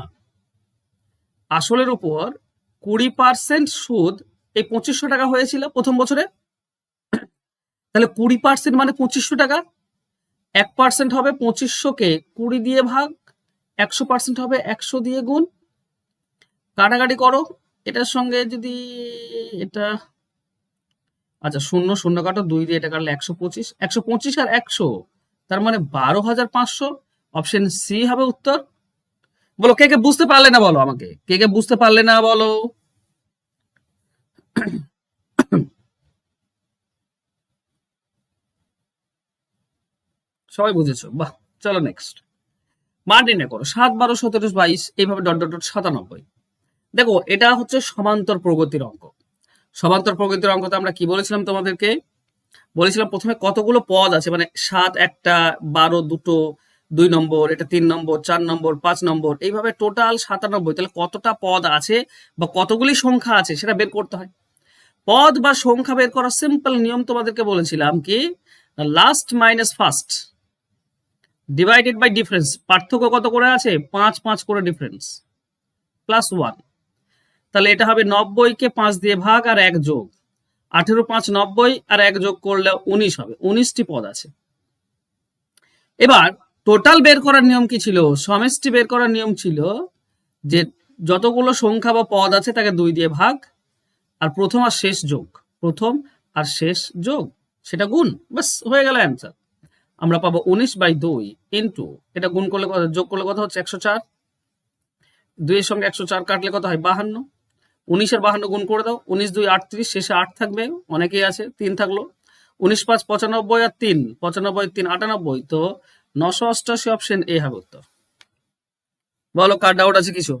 আসলের উপর 20% সুদ এই 2500 টাকা হয়েছিল প্রথম বছরে। তাহলে 20% মানে 2500 টাকা। 1% হবে 2500-কে 20 দিয়ে ভাগ, 100% হবে 100 দিয়ে গুণ। কাটাকাটি করো এটার সঙ্গে যদি এটা, আচ্ছা শূন্য শূন্য কাটো, 2 দিয়ে এটা কাটলে 125, 125 আর 100, তার মানে 12,500। অপশন সি হবে উত্তর। বলো কে কে বুঝতে পারলে না, বলো আমাকে কে কে বুঝতে পারলে না, বলো। সবাই বুঝেছো? বাহ। চলো নেক্সট। মান নির্ণয় করো। 7 12 17 22 এইভাবে ডট ডট ডট 97। দেখো এটা হচ্ছে সমান্তর প্রগতির অঙ্ক। সমান্তর প্রগতির অঙ্কতে আমরা কি বলেছিলাম তোমাদেরকে? বলেছিলাম প্রথমে কতগুলো পদ আছে, মানে 7 একটা, 12 দুটো, 2 নম্বর, এটা 3 নম্বর, 4 নম্বর, 5 নম্বর, এইভাবে টোটাল 97। তাহলে কতটা পদ আছে বা কতগুলি সংখ্যা আছে সেটা বের করতে হয়। পদ বা সংখ্যা বের করার সিম্পল নিয়ম তোমাদেরকে বলেছিলাম কি, last minus first divided by difference. পার্থক্য কত করে আছে? 5 5 করে ডিফারেন্স, প্লাস 1। তাহলে এটা হবে 90-কে 5 দিয়ে ভাগ আর 1 যোগ, 18 5 90 আর 1 যোগ করলে 19 হবে। 19টি পদ আছে। এবার টোটাল বের করার নিয়ম কি ছিল? সমষ্টি বের করার নিয়ম ছিল যে যতগুলো সংখ্যা বা পদ আছে তাকে 2 দিয়ে ভাগ, আর প্রথম আর শেষ যোগ, প্রথম আর শেষ যোগ, সেটা গুণ, বাস হয়ে গেল অ্যান্সার। আমরা পাবো 19/2 ইন্টু, এটা গুণ করলে কত, যোগ করলে কত হচ্ছে 104। 2 এর সঙ্গে 104 কাটলে কত হয়? 52। 19 আর 52 গুণ করে দাও, 19 2 38, শেষে 8 থাকবে, অনেকেই আছে, 3 থাকলো। 19 5 95 আর 3, 95 3 98, তো 988 অপশন এ হবে উত্তর। বলো কার ডাউট আছে কিছু?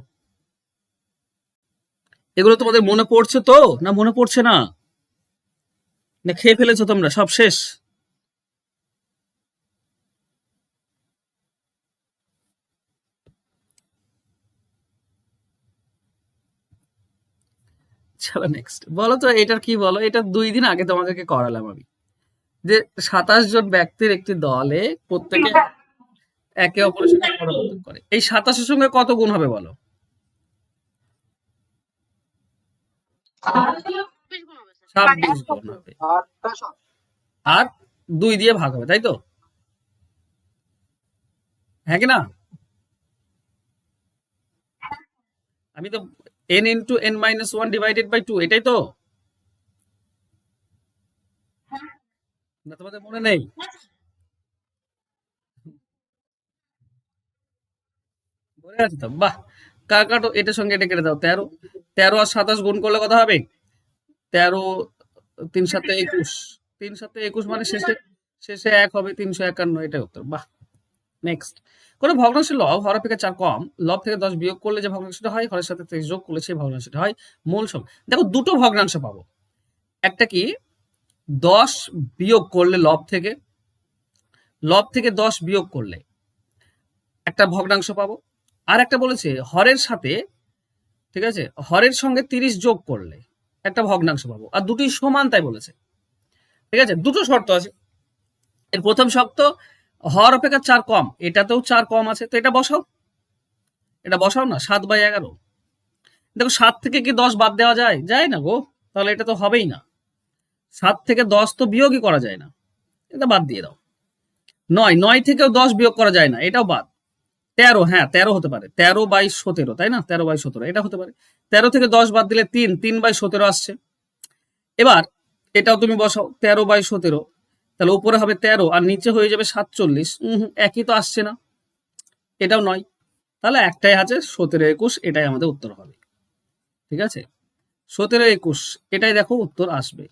এগুলো তোমাদের মনে পড়ছে তো, না মনে পড়ছে না, না খেয়ে ফেলেছো তোমরা সব শেষ? চলো নেক্সট বলো তো, এটার কি বলো, এটা 2 দিন আগে তোমাদেরকে করালাম আমি, যে 27 জন ব্যক্তির একটি দলে প্রত্যেকে একে অপরের সঙ্গে কথোপকথন করে, এই 27-এর সঙ্গে কত গুণ হবে বলো? 26 গুণ হবে। আর 2 দিয়ে ভাগ হবে, তাই তো? হ্যাঁ কি না? আমি তো n into n-1 divided by 2, এটাই তো, না তোমাদের মনে নেই? মনে আছে তো, বাহ। কাটো, এটার সঙ্গে এটা কেটে দাও, 13। 13 আর 27 গুণ করলে কত হবে? 13, 3 7 21, 3 7 21 মানে শেষে শেষে 1 হবে, 351, এটাই উত্তর, বাহ। নেক্সট, কোনো ভগ্নাংশের লব হর অপেক্ষা 4 কম, লব থেকে 10 বিয়োগ করলে যে ভগ্নাংশটা হয়, হরের সাথে 23 যোগ করলে সেই ভগ্নাংশটা হয় মূল সংখ্যা। দেখো দুটো ভগ্নাংশ পাবো, একটা কি 10 বিয়োগ করলে লব থেকে 10 বিয়োগ করলে একটা ভগ্নাংশ পাবো, আর একটা বলেছে হরের সাথে, ঠিক আছে, হরের সঙ্গে 30 যোগ করলে একটা ভগ্নাংশ পাবো, আর দুটি সমান তাই বলেছে। ঠিক আছে, দুটো শর্ত আছে। এর প্রথম শর্ত, হর অপেক্ষা 4 কম, এটাতেও 4 কম আছে, তো এটা বসাও, এটা বসাও না, 7/11। দেখো 7 থেকে কি 10 বাদ দেওয়া যায়? যায় না গো, তাহলে এটা তো হবেই না। 7 থেকে 10 তো বিয়োগই করা যায় না, এটা বাদ দিয়ে দাও। 9 থেকেও 10 বিয়োগ করা যায় না, এটাও বাদ। 13, হ্যাঁ 13 হতে পারে, 13/17, তাই না, 13/17 এটা হতে পারে। 13 থেকে 10 বাদ দিলে 3/17 আসছে। এবার এটাও তুমি বসাও, 13/17, তাহলে উপরে হবে 13 আর নিচে হয়ে যাবে 47। একই তো আসছে না, এটাও নয়। তাহলে একটাই আছে, 17-21, এটাই আমাদের উত্তর হবে। ঠিক আছে, 17-21 এটাই দেখো উত্তর আসবে।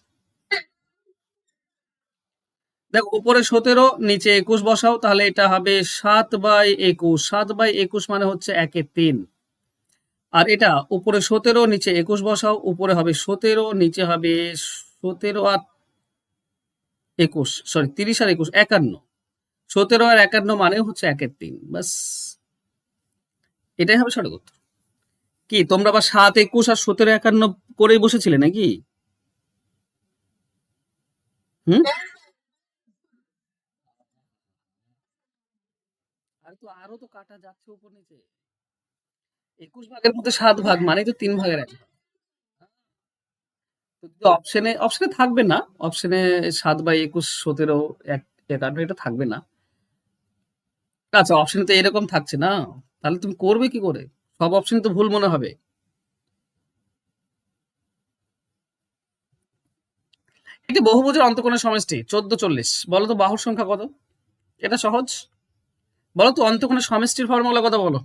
দেখো উপরে 17, নিচে 21 বসাও, তাহলে এটা হবে 7/21। 7/21 মানে হচ্ছে 1/3। আর এটা উপরে 17, নিচে 21 বসাও, উপরে হবে 17, নিচে হবে 17 আর 21, সরি 30 আর 21, 51। 17 আর 51 মানে হচ্ছে 1/3, বাস এটাই হবে সঠিক উত্তর। কি তোমরা আবার 7-21 আর 17-51 করেই বসেছিলে নাকি? হুম, আর তো আরো তো কাটা যাচ্ছে উপর নিচে। 21 ভাগের মধ্যে 7 ভাগ মানে তো 3 ভাগের 1 ভাগ। তো অপশনে অপশনে থাকবে না, অপশনে 7/21, 17, 51 এটা থাকবে না। আচ্ছা, অপশনে তো এরকম থাকছে না, তাহলে তুমি করবে কি করে? সব অপশন তো ভুল মনে হবে। একটি বহুভুজের অন্তঃকোণের সমষ্টি 1440, বলো তো বাহুর সংখ্যা কত? এটা সহজ, বলো তো অন্তঃকোণের সমষ্টির ফর্মুলা কত বলো?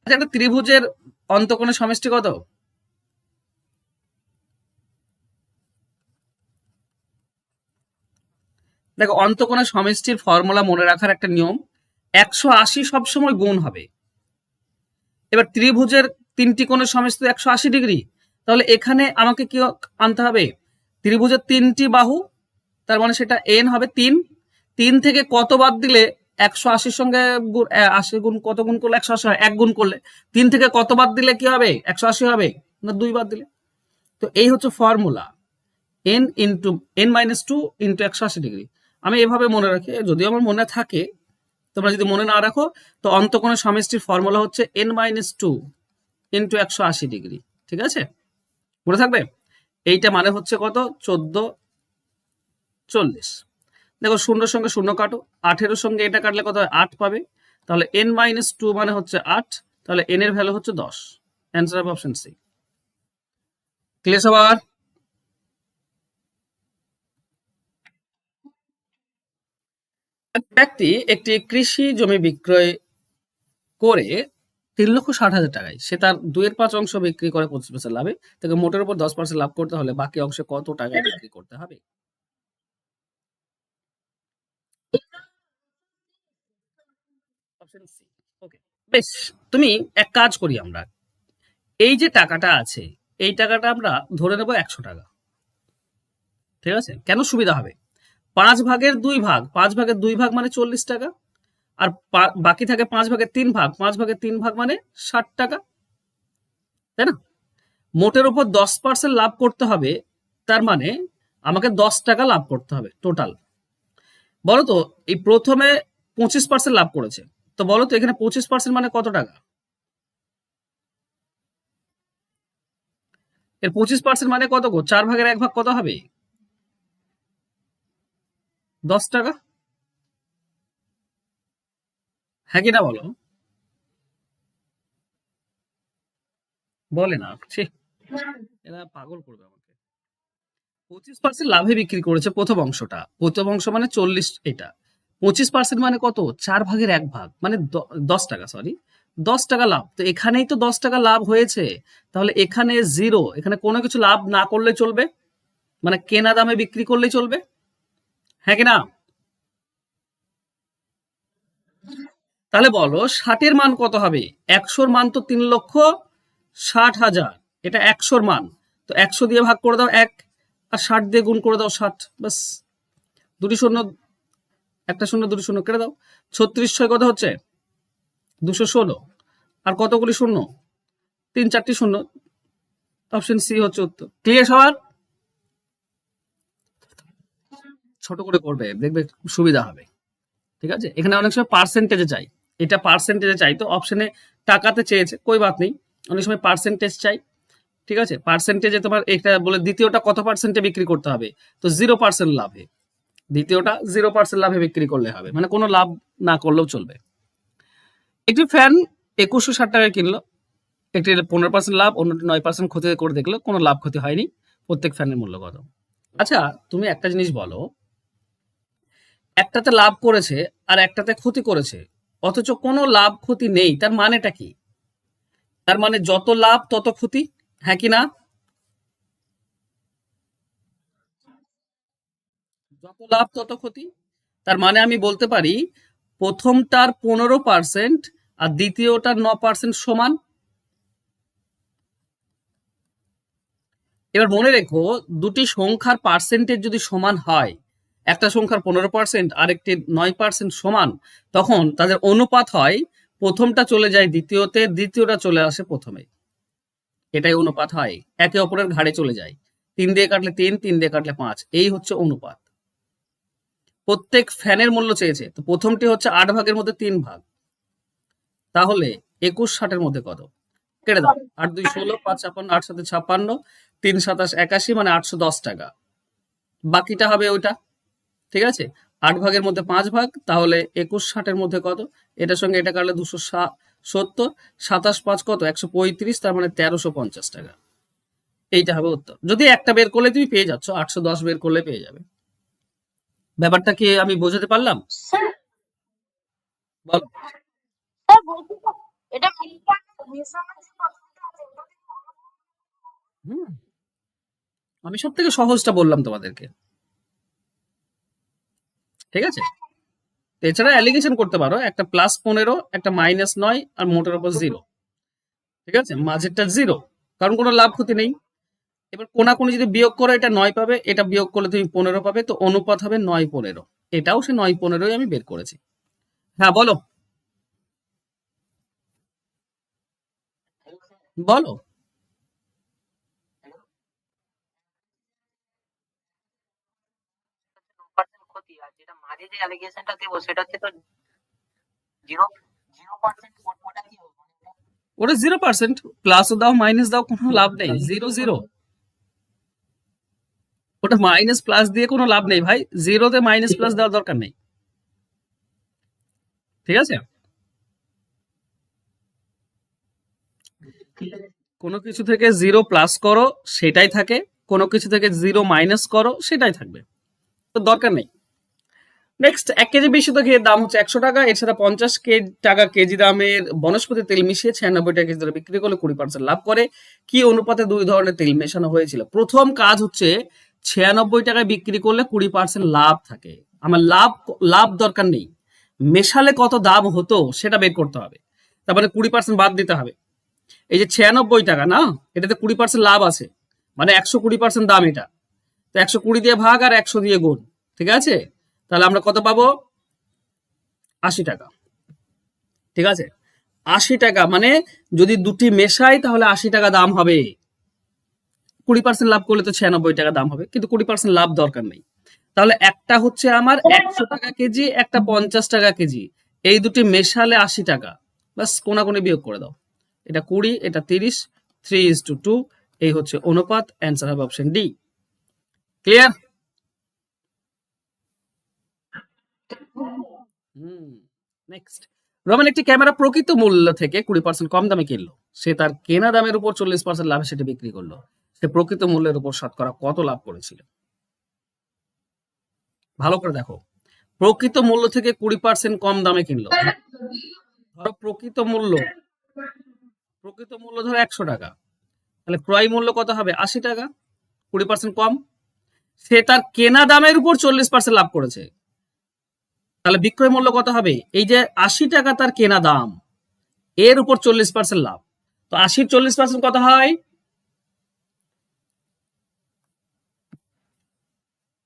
আচ্ছা, একটা ত্রিভুজের অন্তঃকোণের সমষ্টি কত? দেখো অন্তঃকোণের সমষ্টির ফর্মুলা মনে রাখার একটা নিয়ম, 180 সবসময় গুণ হবে। এবার ত্রিভুজের 3টি কোণের সমষ্টি 180 ডিগ্রি, তাহলে এখানে আমাকে কি আনতে হবে? ত্রিভুজের 3টি বাহু, তার মানে সেটা এন হবে 3। 3 থেকে কত বাদ দিলে 180-র সঙ্গে 80 গুণ কত গুণ করলে 180 হয়? 1 গুণ করলে। 3 থেকে কত বাদ দিলে কি হবে? 180 হবে, না 2 বাদ দিলে? তো এই হচ্ছে formula, N into n-2 into 180 degree. আমি এভাবে মনে রাখি, যদিও আমার মনে থাকে, তোমরা যদি মনে না রাখো, তো অন্তঃকোণের সমষ্টির ফর্মুলা হচ্ছে n-2 ইন্টু 180 ডিগ্রি। ঠিক আছে, মনে থাকবে। এইটা মানে হচ্ছে কত? 1440। দেখো শূন্যর সঙ্গে শূন্য কাটো, 8-এর সঙ্গে এটা কাটলে কত হয়? 8 পাবে। তাহলে n-2 মানে হচ্ছে 8, তাহলে n এর ভ্যালু হচ্ছে 10। অ্যান্সার হবে অপশন সি। ক্লিয়ার সবার? এক ব্যক্তি একটি কৃষি জমি বিক্রয় করে 3,60,000 টাকায় সে তার 2/5 অংশ বিক্রি করে 25% লাভে, তাকে মোটের উপর 10% লাভ করতে হলে বাকি অংশে কত টাকায় বিক্রি করতে হবে? Option C. ওকে, বেশ। তুমি এক কাজ করি আমরা, এই যে টাকাটা আছে এই টাকাটা আমরা ধরে নেব 100 টাকা। ঠিক আছে, কেন সুবিধা হবে, 5 ভাগের 2 ভাগ, 5 ভাগের 2 ভাগ মানে 40 টাকা, আর বাকি থাকে 5 ভাগের 3 ভাগ, 5 ভাগের 3 ভাগ মানে 60 টাকা, তাই না? মোটের উপর 10% লাভ করতে হবে, তার মানে আমাকে 10 টাকা লাভ করতে হবে টোটাল। বলো তো, এই প্রথমে 25% লাভ করেছে, তো বলো তো এখানে 25% মানে কত টাকা? এর 25% মানে কত গো? 4 ভাগের 1 ভাগ কত হবে? 10 টাকা। হ্যাঁ কি না বলো? বলে না, ছি, এরা পাগল করবে আমাকে। 25% লাভে বিক্রি করেছে প্রথম অংশটা, প্রথম অংশ মানে 40, এটা 25% মানে কত? 4 ভাগের 1 ভাগ মানে 10 টাকা, সরি, 10 টাকা লাভ। তো এখানেই তো 10 টাকা লাভ হয়েছে, তাহলে এখানে জিরো, এখানে কোনো কিছু লাভ না করলে চলবে, মানে কেনা দামে বিক্রি করলেই চলবে। হ্যাঁ কি না? তাহলে বলো 60-এর মান কত হবে? 100-র মান তো 3,60,000, এটা 100-র মান। তো 100 দিয়ে ভাগ করে দাও 1, আর 60 দিয়ে গুণ করে দাও 60, বাস। দুটি শূন্য, একটা শূন্য, দুটি শূন্য কেটে দাও। 36 কত হচ্ছে? 216। আর কতগুলি শূন্য? 3-4টি শূন্য। অপশন সি হচ্ছে উত্তর। ক্লিয়ার সবার? ছোট করে করবে, দেখবে সুবিধা হবে। ঠিক আছে, এখানে অনেক সময় পার্সেন্টেজে চাই, এটা পার্সেন্টেজে চাই, তো অপশনে টাকাতে চেয়েছে, কই বাত নেই, অনেক সময় পার্সেন্টেজ চাই। ঠিক আছে, পার্সেন্টেজে তোমার এটা বলে দ্বিতীয়টা কত পার্সেন্টে বিক্রি করতে হবে, তো 0% লাভে, দ্বিতীয়টা 0% লাভে বিক্রি করলে হবে, মানে কোনো লাভ না করলেও চলবে। একটি ফ্যান 2160 টাকায় কিনলো, একটি 15% লাভ, অন্যটি 9% ক্ষতি করে দেখলো, কোনো লাভ ক্ষতি হয়নি, প্রত্যেক ফ্যানের মূল্য কত? আচ্ছা, তুমি একটা জিনিস বলো, একটাতে লাভ করেছে আর একটাতে ক্ষতি করেছে, অথচ কোনো লাভ ক্ষতি নেই, তার মানেটা কি? তার মানে যত লাভ তত ক্ষতি, হ্যাঁ কি না? যত লাভ তত ক্ষতি, তার মানে আমি বলতে পারি প্রথমটার 15% আর দ্বিতীয়টার 9% সমান। এবার মনে রেখো, দুটি সংখ্যার পার্সেন্টেজ যদি সমান হয়, একটা সংখ্যার 15% আর একটি 9% সমান, তখন তাদের অনুপাত হয় প্রথমটা চলে যায় দ্বিতীয়তে, দ্বিতীয়টা চলে আসে প্রথমে, এটাই অনুপাত হয়, একে অপরের ঘাড়ে চলে যায়। 3 দিয়ে কাটলে 3, 3 দিয়ে কাটলে 5, এই হচ্ছে অনুপাত। প্রত্যেক ফ্যানের মূল্য চেয়েছে, তো প্রথমটি হচ্ছে 8 ভাগের মধ্যে 3 ভাগ, তাহলে 2160-এর মধ্যে কত? কেটে দাও, 8 2 16, 5 56, 8 7 56, 3 27 81, মানে 810 টাকা। বাকিটা হবে ওইটা। ঠিক আছে, 8 ভাগের মধ্যে 5 ভাগ, তাহলে 2160-এর মধ্যে কত? এটার সঙ্গে এটা কাটলে 270, 27 5 কত? 135, তার মানে 1350 টাকা। এইটা হবে উত্তর। যদি একটা বের করলে তুমি পেয়ে যাচ্ছ, 810 বের করলে পেয়ে যাবে। ব্যাপারটা কি আমি বোঝাতে পারলাম? স্যার, বল। স্যার বলছি তো, এটা মেশানোর যে পদ্ধতিটা আছে ওটা কি? হুম, আমি সব থেকে সহজটা বললাম তোমাদেরকে। ঠিক আছে, এছাড়া অ্যালিগেশন করতে পারো, একটা +15, একটা -9, আর মোটের উপর 0। ঠিক আছে, মাঝেরটা 0, কারণ কোনো লাভ ক্ষতি নেই। এবার কোনাকুনি যদি বিয়োগ করো, এটা 9 পাবে, এটা বিয়োগ করলে তুমি 15 পাবে, তো অনুপাত হবে 9-15। এটাও সে 9-15ই আমি বের করেছি। হ্যাঁ বলো, বলো। ক্ষতি, আর যেটা মাঝে যে অ্যালিগেশনটা দেবো সেটা হচ্ছে তো জিরো 0% ওটা কি হবে? ওটা 0%, প্লাসও দাও মাইনাস দাও, কোনো লাভ নেই, 0 0। ওটা মাইনাস প্লাস দিয়ে কোনো লাভ নেই ভাই, জিরোতে মাইনাস প্লাস দেওয়ার দরকার নেই। ঠিক আছে, কোনো কিছু থেকে 0 প্লাস করো সেটাই থাকে, কোনো কিছু থেকে 0 মাইনাস করো সেটাই থাকবে, তো দরকার নেই। নেক্সট, 1 কেজি বিশুদ্ধ ঘিয়ের দাম হচ্ছে 100 টাকা, এর সাথে 50 টাকা কেজি দামের বনস্পতি তেল মিশিয়ে 96 টাকা কেজি দরে বিক্রি করলে 20% লাভ করে। কি অনুপাতে দুই ধরনের তেল মেশানো হয়েছিল? প্রথম কাজ হচ্ছে 96 টাকায় বিক্রি করলে 20% লাভ থাকে, আমার লাভ লাভ দরকার নেই, মেশালে কত দাম হতো সেটা বের করতে হবে। তার মানে 20% বাদ দিতে হবে। এই যে 96 টাকা না, এটাতে 20% লাভ আছে, মানে 120% দাম এটা। তো 120 দিয়ে ভাগ আর 100 দিয়ে গুণ, ঠিক আছে? তাহলে আমরা কত পাবো? 80 টাকা, ঠিক আছে? 80 টাকা মানে যদি দুটি মেশাই তাহলে 80 টাকা দাম হবে। 20% লাভ করলে তো 96 টাকা দাম হবে, কিন্তু 20% লাভ দরকার নেই। তাহলে একটা হচ্ছে আমার 100 টাকা কেজি, একটা 50 টাকা কেজি, এই দুটি মেশালে 80 টাকা। বাস কোনাকুনি বিয়োগ করে দাও, এটা 20, এটা 30, 3:2, এই হচ্ছে অনুপাত। অ্যান্সার হবে option D. Clear? Next, Ramen একটি ক্যামেরা প্রকৃত মূল্য থেকে 20% কম দামে কিনলো। সে তার কেনা দামের উপর 40% লাভে সেটি বিক্রি করলো। সে প্রকৃত মূল্যের উপর শতকরা কত লাভ করেছিল? ভালো করে দেখো, প্রকৃত মূল্য থেকে 20% কম দামে কিনলো। ধরো প্রকৃত মূল্য ধরো 100 টাকা, তাহলে ক্রয় মূল্য কত হবে? 80 টাকা, 20% কম। সে তার কেনা দামের উপর 40% লাভ করেছে, তাহলে বিক্রয় মূল্য কত হবে? এই যে 80 টাকা তার কেনা দাম, এর উপর 40% লাভ, তো 80 40% কত হয়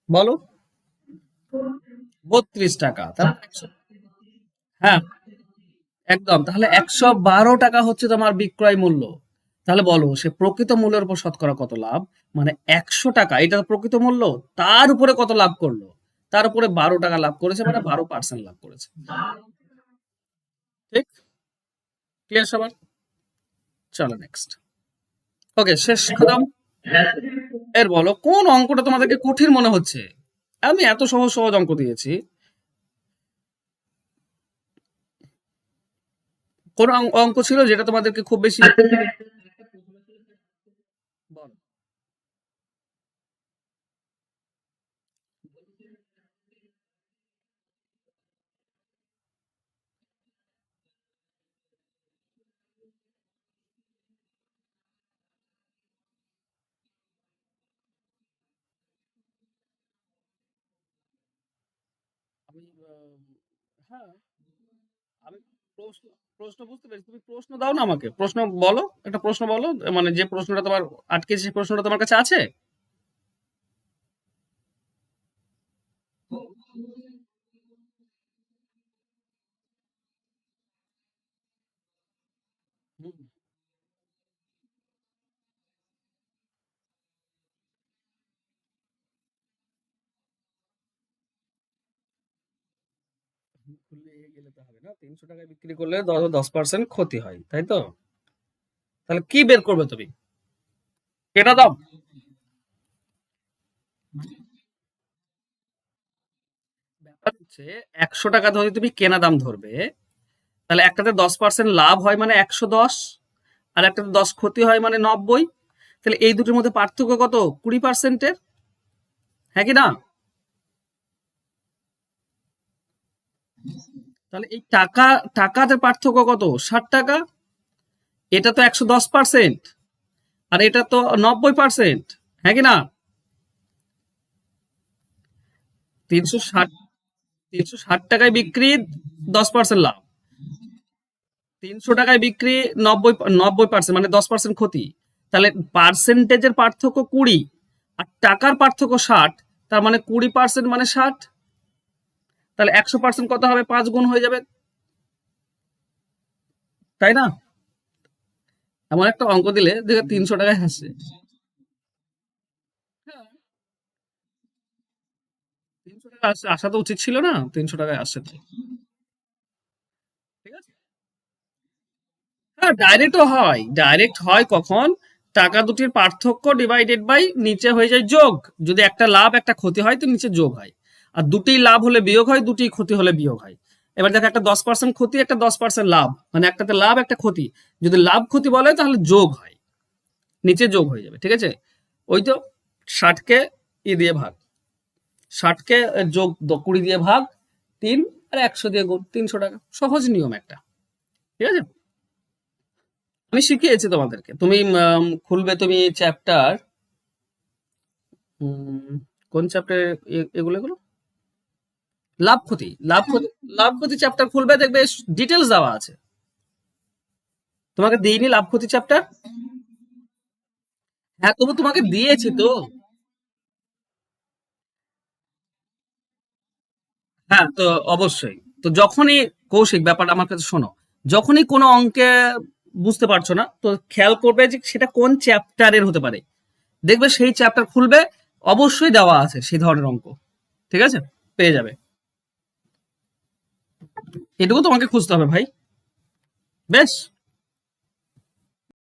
বলো? 32 টাকা। হ্যাঁ, একদম। তাহলে 112 টাকা হচ্ছে তোমার বিক্রয় মূল্য। তাহলে বলো সে প্রকৃত মূল্যের উপর শতকরা কত লাভ? মানে 100 টাকা, এটা তো প্রকৃত মূল্য, তার উপরে কত লাভ করলো? তার উপরে 12 টাকা লাভ করেছে, মানে 12% লাভ করেছে। ঠিক? ক্লিয়ার সবার? চলো নেক্সট। ওকে, শেষ খতম। এর বলো কোন অঙ্কটা তোমাদেরকে কঠিন মনে হচ্ছে? আমি এত সহজ সহজ অঙ্ক দিয়েছি। কোন অঙ্ক ছিল যেটা তোমাদেরকে খুব বেশি? বলো। আমি হ্যাঁ, আমি প্রশ্ন প্রশ্ন বুঝতে পেরেছি। তুমি প্রশ্ন দাও না আমাকে, প্রশ্ন বলো, একটা প্রশ্ন বলো, মানে যে প্রশ্নটা তোমার আটকেছে সেই প্রশ্নটা তোমার কাছে আছে? হুম, খুললে গেলে তো হবে না, 300 টাকায় বিক্রি করলে 10% ক্ষতি হয়, তাই তো? তাহলে কি বের করবে তুমি? কেনা দাম? ব্যাপার হচ্ছে 100 টাকা ধরে তুমি কেনা দাম ধরবে, তাহলে একটাতে 10% লাভ হয় মানে 110, আর একটাতে 10 ক্ষতি হয় মানে 90। তাহলে এই দুটোর মধ্যে পার্থক্য কত? 20%-এর, হ্যাঁ কি না? তাহলে এই টাকাতে পার্থক্য কত? 60 টাকা। এটা তো 110%, আর এটা তো 90%, হ্যাঁ কি না? 360, 360 টাকায় বিক্রি, 10% লাভ। 300 টাকায় বিক্রি, 90% মানে 10% ক্ষতি। তাহলে পার্সেন্টেজের পার্থক্য 20, আর টাকার পার্থক্য 60, তার মানে 20% মানে 60। তাহলে 100% কত হবে? 5 গুণ হয়ে যাবে, তাই না? এমন একটা অঙ্ক দিলে দেখে 300 টাকায় আসছে। হ্যাঁ, 300 টাকা আসা তো উচিত ছিল না, 300 টাকায় আসছে তো। ঠিক আছে। হ্যাঁ, ডাইরেক্টও হয়, ডাইরেক্ট হয় কখন? টাকা দুটির পার্থক্য ডিভাইডেড বাই নিচে হয়ে যায় যোগ। যদি একটা লাভ একটা ক্ষতি হয় তো নিচে যোগ হয়, আর দুটি লাভ হলে বিয়োগ হয়, দুটি ক্ষতি হলে বিয়োগ হয়। এবার দেখো একটা 10% ক্ষতি, একটা 10% লাভ, মানে একটাতে লাভ একটা ক্ষতি, যদি লাভ ক্ষতি বলে তাহলে যোগ হয়, নিচে যোগ হয়ে যাবে, ঠিক আছে? ওই তো 60-কে দিয়ে ভাগ, 60-কে যোগ 20 দিয়ে ভাগ 3, আর 100 দিয়ে গুণ, 300 টাকা। সহজ নিয়ম একটা, ঠিক আছে? আমি শিখিয়েছি তোমাদেরকে। তুমি খুলবে তুমি চ্যাপ্টার, কোন চ্যাপ্টার? এগুলো এগুলো লাভ ক্ষতি, লাভ ক্ষতি চ্যাপ্টার খুলবে, দেখবে ডিটেলস দেওয়া আছে। তোমাকে দিইনি লাভ ক্ষতি চ্যাপ্টার? হ্যাঁ, তবু তোমাকে দিয়েছি তো। হ্যাঁ, তো অবশ্যই। তো যখনই কৌশিক, ব্যাপারটা আমার কাছে শোনো, যখনই কোনো অঙ্কে বুঝতে পারছো না, তো খেয়াল করবে যে সেটা কোন চ্যাপ্টারের হতে পারে। দেখবে সেই চ্যাপ্টার খুলবে, অবশ্যই দেওয়া আছে সেই ধরনের অঙ্ক। ঠিক আছে, পেয়ে যাবে। এটুকু তোমাকে খুঁজতে হবে ভাই। বেশ।